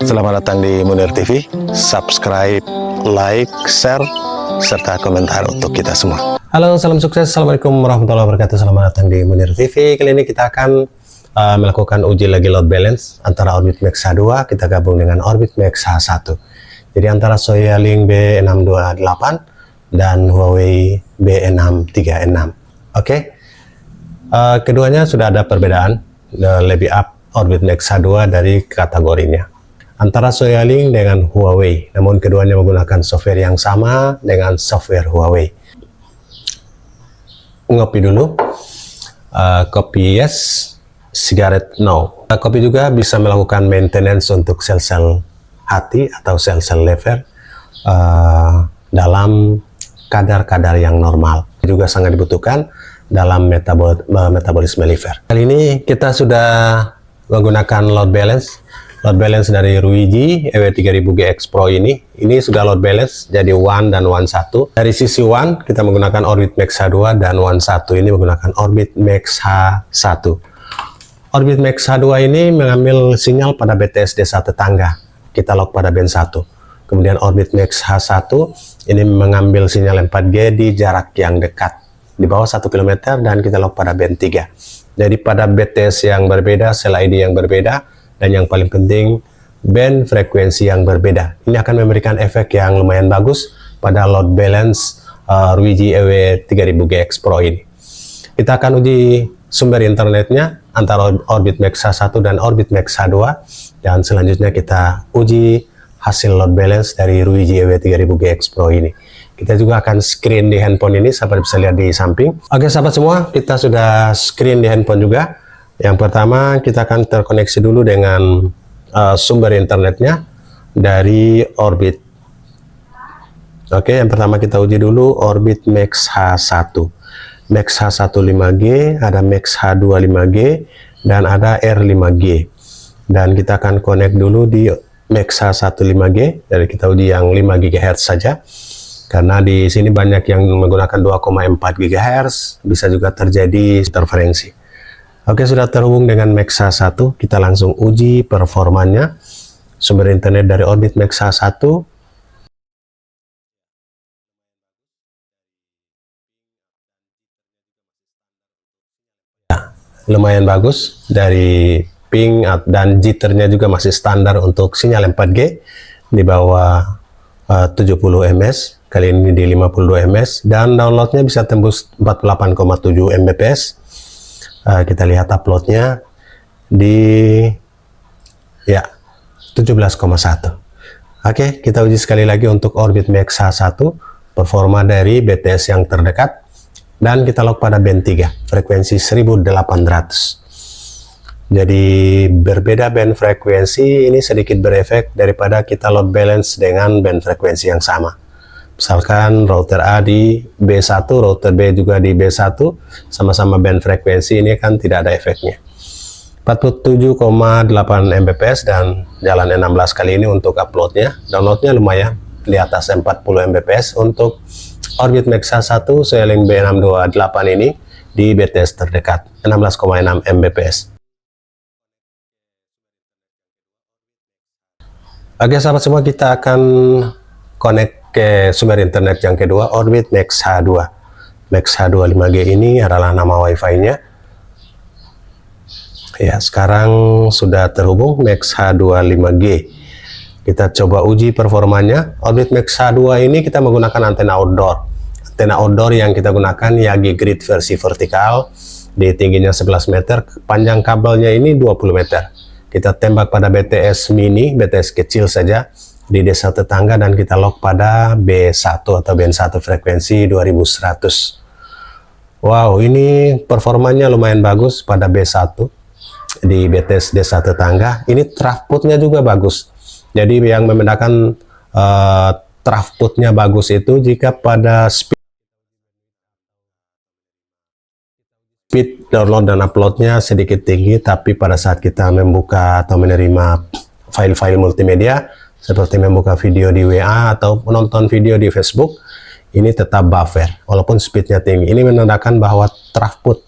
Selamat datang di Munir TV. Subscribe, like, share, serta komentar untuk kita semua. Halo, salam sukses. Assalamualaikum warahmatullahi wabarakatuh. Selamat datang di Munir TV. Kali ini kita akan melakukan uji lagi load balance antara Orbit Max H2 kita gabung dengan Orbit Max H1. Jadi antara Soyalink B628 dan Huawei B636. Oke. Keduanya sudah ada perbedaan, lebih up Orbit Max H2 dari kategorinya antara Soyalink dengan Huawei, namun keduanya menggunakan software yang sama dengan software Huawei. Ngopi dulu, kopi yes, cigarette no. Kopi juga bisa melakukan maintenance untuk sel-sel hati atau sel-sel lever dalam kadar-kadar yang normal, juga sangat dibutuhkan dalam metabolisme liver. Kali ini kita sudah menggunakan load balance dari Ruiji EW3000GX Pro ini sudah load balance jadi One dan One 1. Dari sisi One kita menggunakan Orbit Max H2 dan One 1 ini menggunakan Orbit Max H1. Orbit Max H2 ini mengambil sinyal pada BTS desa tetangga, kita lock pada band 1. Kemudian Orbit Max H1 ini mengambil sinyal 4G di jarak yang dekat, di bawah 1 km, dan kita lock pada band 3. Jadi pada BTS yang berbeda, sel ID yang berbeda, dan yang paling penting band frekuensi yang berbeda. Ini akan memberikan efek yang lumayan bagus pada load balance Ruiji EW3000GX Pro ini. Kita akan uji sumber internetnya antara Orbit Max H1 dan Orbit Max H2, dan selanjutnya kita uji hasil load balance dari Ruiji EW3000GX Pro ini. Kita juga akan screen di handphone ini, sahabat bisa lihat di samping. Oke sahabat semua, kita sudah screen di handphone juga. Yang pertama kita akan terkoneksi dulu dengan sumber internetnya dari Orbit. Oke, yang pertama kita uji dulu Orbit Max H1. Max H1 5G, ada Max H2 5G, dan ada R5G. Dan kita akan connect dulu di Max H1 5G, dari kita uji yang 5 GHz saja. Karena di sini banyak yang menggunakan 2,4 GHz, bisa juga terjadi interferensi. Oke, sudah terhubung dengan Max H1, kita langsung uji performanya. Sumber internet dari Orbit Max H1. Ya, lumayan bagus, dari ping dan jitternya juga masih standar untuk sinyal 4G di bawah 70 ms. Kali ini di 52 ms, dan downloadnya bisa tembus 48,7 Mbps. Kita lihat uploadnya di 17,1. Oke, kita uji sekali lagi untuk Orbit Max H1, performa dari BTS yang terdekat, dan kita lock pada band 3, frekuensi 1800. Jadi berbeda band frekuensi ini sedikit berefek daripada kita load balance dengan band frekuensi yang sama. Misalkan router A di B1, router B juga di B1, sama-sama band frekuensi, ini kan tidak ada efeknya. 47,8 Mbps dan jalan 16 kali ini untuk uploadnya. Downloadnya lumayan, di atas 40 Mbps untuk Orbit Max H1 Soyalink B628 ini di BTS terdekat, 16,6 Mbps. Oke sahabat semua, kita akan connect ke sumber internet yang kedua, Orbit Max H2. Max H2 5G ini adalah nama Wi-Fi-nya. Ya, sekarang sudah terhubung Max H2 5G. Kita coba uji performanya. Orbit Max H2 ini kita menggunakan antena outdoor. Antena outdoor yang kita gunakan Yagi Grid versi vertikal, di tingginya 11 meter, panjang kabelnya ini 20 meter. Kita tembak pada BTS mini, BTS kecil saja, di desa tetangga, dan kita lock pada B1 atau band 1 frekuensi 2100. Wow, ini performanya lumayan bagus pada B1 di BTS desa tetangga. Ini trafputnya juga bagus. Jadi yang membedakan trafputnya bagus itu jika pada speed download dan uploadnya sedikit tinggi, tapi pada saat kita membuka atau menerima file-file multimedia seperti membuka video di WA atau menonton video di Facebook, ini tetap buffer walaupun speednya tinggi. Ini menandakan bahwa throughput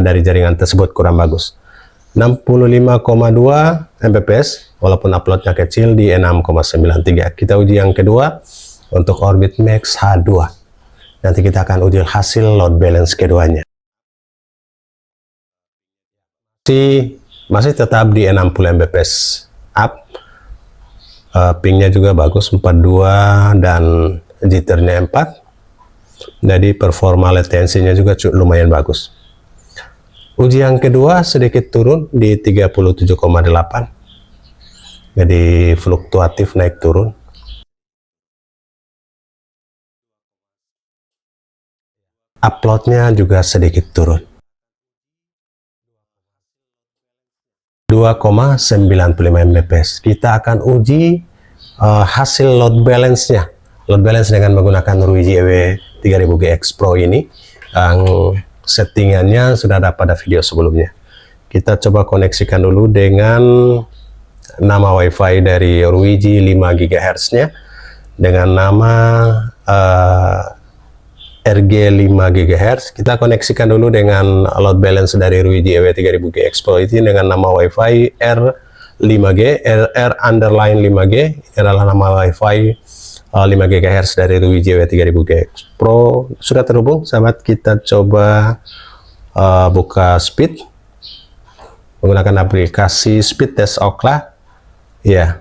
dari jaringan tersebut kurang bagus. 65,2 Mbps walaupun uploadnya kecil di 6,93. Kita uji yang kedua untuk Orbit Max H2. Nanti kita akan uji hasil load balance keduanya. Masih tetap di 60 Mbps up. Pingnya juga bagus 42 dan jitternya 4. Jadi performa latensinya juga lumayan bagus. Uji yang kedua sedikit turun di 37,8. Jadi fluktuatif naik turun. Uploadnya juga sedikit turun. 2,95 Mbps. Kita akan uji hasil load balance-nya. Load balance dengan menggunakan Ruiji EW3000GX Pro ini. Settingannya sudah ada pada video sebelumnya. Kita coba koneksikan dulu dengan nama WiFi dari Ruiji 5 GHz-nya dengan nama RG 5 GHz. Kita koneksikan dulu dengan load balance dari Ruiji EW3000GX Pro ini dengan nama WiFi R5G, R_5G. Ini adalah nama WiFi 5 GHz dari Ruiji EW3000GX Pro. Sudah terhubung, sahabat. Kita coba buka speed menggunakan aplikasi Speed Test Ookla. Ya,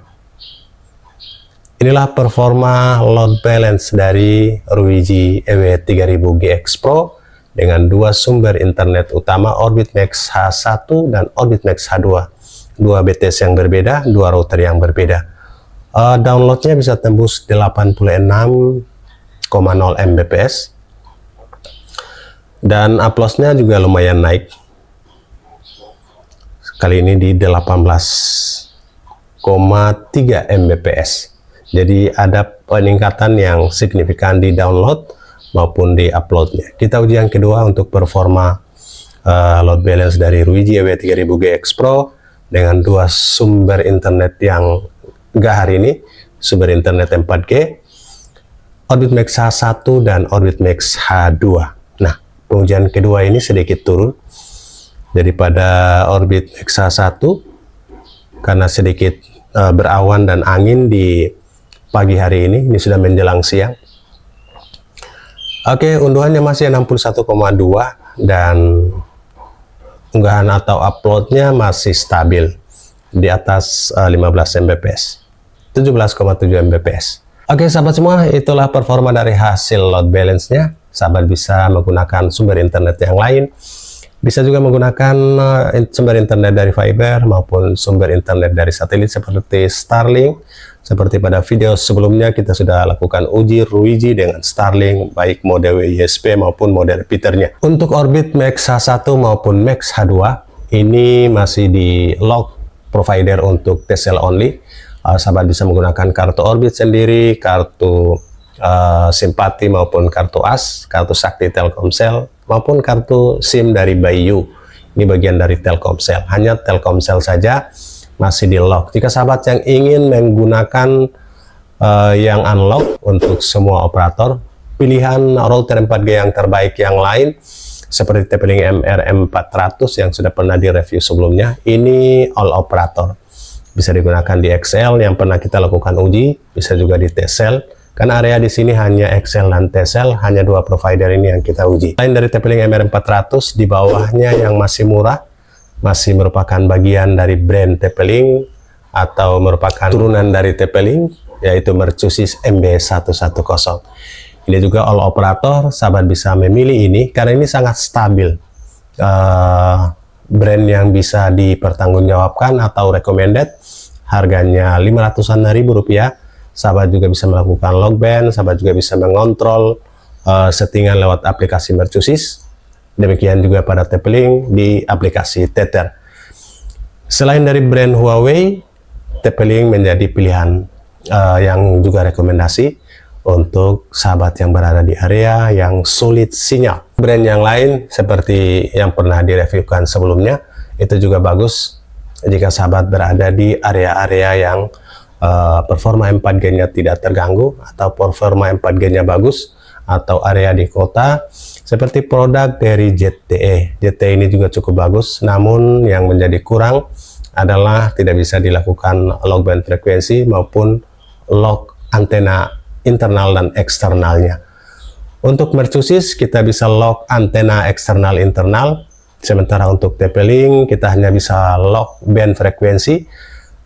inilah performa load balance dari Ruiji EW3000GX Pro dengan dua sumber internet utama, Orbit Max H1 dan Orbit Max H2. Dua BTS yang berbeda, dua router yang berbeda. Downloadnya bisa tembus 86,0 Mbps dan uploadnya juga lumayan naik. Kali ini di 18,3 Mbps. Jadi ada peningkatan yang signifikan di download maupun di uploadnya. Kita uji yang kedua untuk performa load balance dari Ruiji EW3000GX Pro dengan dua sumber internet yang gahar ini, sumber internet 4G, Orbit Max H1 dan Orbit Max H2. Nah, pengujian kedua ini sedikit turun daripada Orbit Max H1 karena sedikit berawan dan angin di pagi hari ini sudah menjelang siang. Oke, unduhannya masih 61,2 dan unggahan atau uploadnya masih stabil di atas 15 Mbps, 17,7 Mbps. Oke, sahabat semua, itulah performa dari hasil load balance-nya. Sahabat bisa menggunakan sumber internet yang lain, bisa juga menggunakan sumber internet dari fiber maupun sumber internet dari satelit seperti Starlink. Seperti pada video sebelumnya kita sudah lakukan uji Ruiji dengan Starlink, baik mode WISP maupun mode repeaternya. Untuk Orbit Max H1 maupun Max H2 ini masih di lock provider untuk TCL only. Sahabat bisa menggunakan kartu Orbit sendiri, kartu Simpati maupun kartu AS, kartu Sakti Telkomsel maupun kartu SIM dari Bayu. Ini bagian dari Telkomsel. Hanya Telkomsel saja masih di lock. Jika sahabat yang ingin menggunakan yang unlock untuk semua operator, pilihan router 4G yang terbaik yang lain seperti TP-Link MR400 yang sudah pernah direview sebelumnya, ini all operator. Bisa digunakan di XL yang pernah kita lakukan uji, bisa juga di Telcel. Karena area di sini hanya XL dan Telcel, hanya dua provider ini yang kita uji. Lain dari TP-Link MR400, di bawahnya yang masih murah, masih merupakan bagian dari brand TP-Link atau merupakan turunan dari TP-Link, yaitu Mercusis MB110. Ini juga all operator, sahabat bisa memilih ini karena ini sangat stabil. Brand yang bisa dipertanggungjawabkan atau recommended, harganya 500-an ribu rupiah. Sahabat juga bisa melakukan logband, sahabat juga bisa mengontrol settingan lewat aplikasi Mercusis. Demikian juga pada TP-Link di aplikasi Tether. Selain dari brand Huawei, TP-Link menjadi pilihan yang juga rekomendasi untuk sahabat yang berada di area yang sulit sinyal. Brand yang lain seperti yang pernah direviewkan sebelumnya, itu juga bagus jika sahabat berada di area-area yang performa 4G-nya tidak terganggu atau performa 4G-nya bagus, atau area di kota seperti produk dari ZTE. ZTE ini juga cukup bagus, namun yang menjadi kurang adalah tidak bisa dilakukan lock band frekuensi maupun lock antena internal dan eksternalnya. Untuk mercusis kita bisa lock antena eksternal internal, sementara untuk TP-Link kita hanya bisa lock band frekuensi,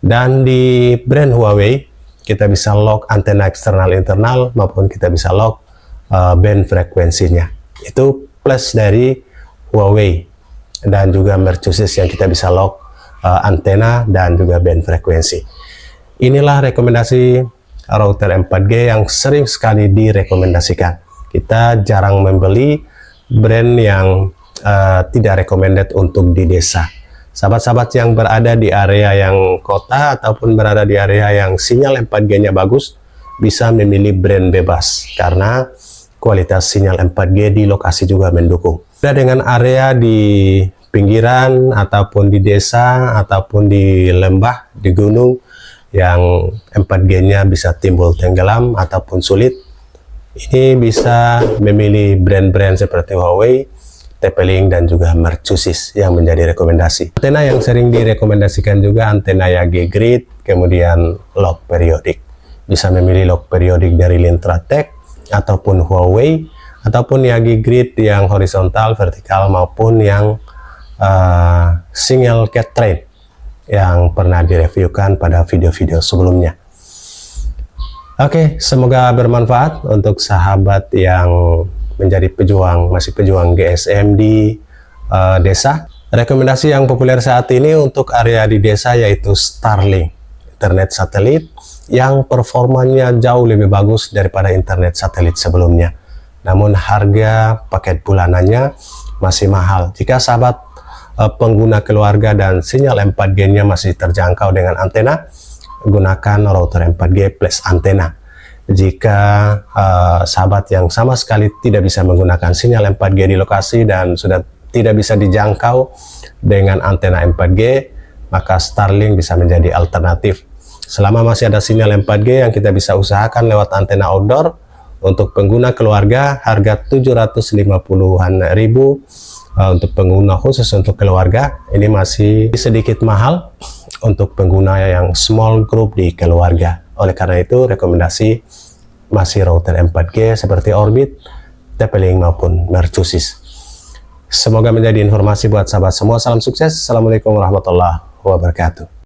dan di brand Huawei kita bisa lock antena eksternal internal maupun kita bisa lock band frekuensinya. Itu plus dari Huawei, dan juga mercusis yang kita bisa lock antena dan juga band frekuensi. Inilah rekomendasi router 4G yang sering sekali direkomendasikan. Kita jarang membeli brand yang tidak recommended untuk di desa. Sahabat-sahabat yang berada di area yang kota ataupun berada di area yang sinyal 4G-nya bagus, bisa memilih brand bebas karena kualitas sinyal 4G di lokasi juga mendukung. Dengan area di pinggiran ataupun di desa ataupun di lembah, di gunung yang 4G-nya bisa timbul tenggelam ataupun sulit, ini bisa memilih brand-brand seperti Huawei, TP-Link, dan juga mercusis yang menjadi rekomendasi. Antena yang sering direkomendasikan juga antena Yagi Grid, kemudian lock periodik. Bisa memilih lock periodik dari Lintratek ataupun Huawei, ataupun Yagi Grid yang horizontal, vertikal, maupun yang single cat train yang pernah direviewkan pada video-video sebelumnya. Oke, semoga bermanfaat untuk sahabat yang menjadi masih pejuang GSM di desa. Rekomendasi yang populer saat ini untuk area di desa yaitu Starlink, internet satelit yang performanya jauh lebih bagus daripada internet satelit sebelumnya. Namun harga paket bulanannya masih mahal. Jika sahabat pengguna keluarga dan sinyal 4G-nya masih terjangkau dengan antena, gunakan router 4G plus antena. Jika sahabat yang sama sekali tidak bisa menggunakan sinyal 4G di lokasi dan sudah tidak bisa dijangkau dengan antena 4G, maka Starlink bisa menjadi alternatif. Selama masih ada sinyal 4G yang kita bisa usahakan lewat antena outdoor, untuk pengguna keluarga harga 750-an ribu. Untuk pengguna khusus untuk keluarga ini masih sedikit mahal untuk pengguna yang small group di keluarga. Oleh karena itu rekomendasi masih router 4G seperti Orbit, TP-Link maupun mercusis. Semoga menjadi informasi buat sahabat semua. Salam sukses. Assalamualaikum warahmatullahi wabarakatuh.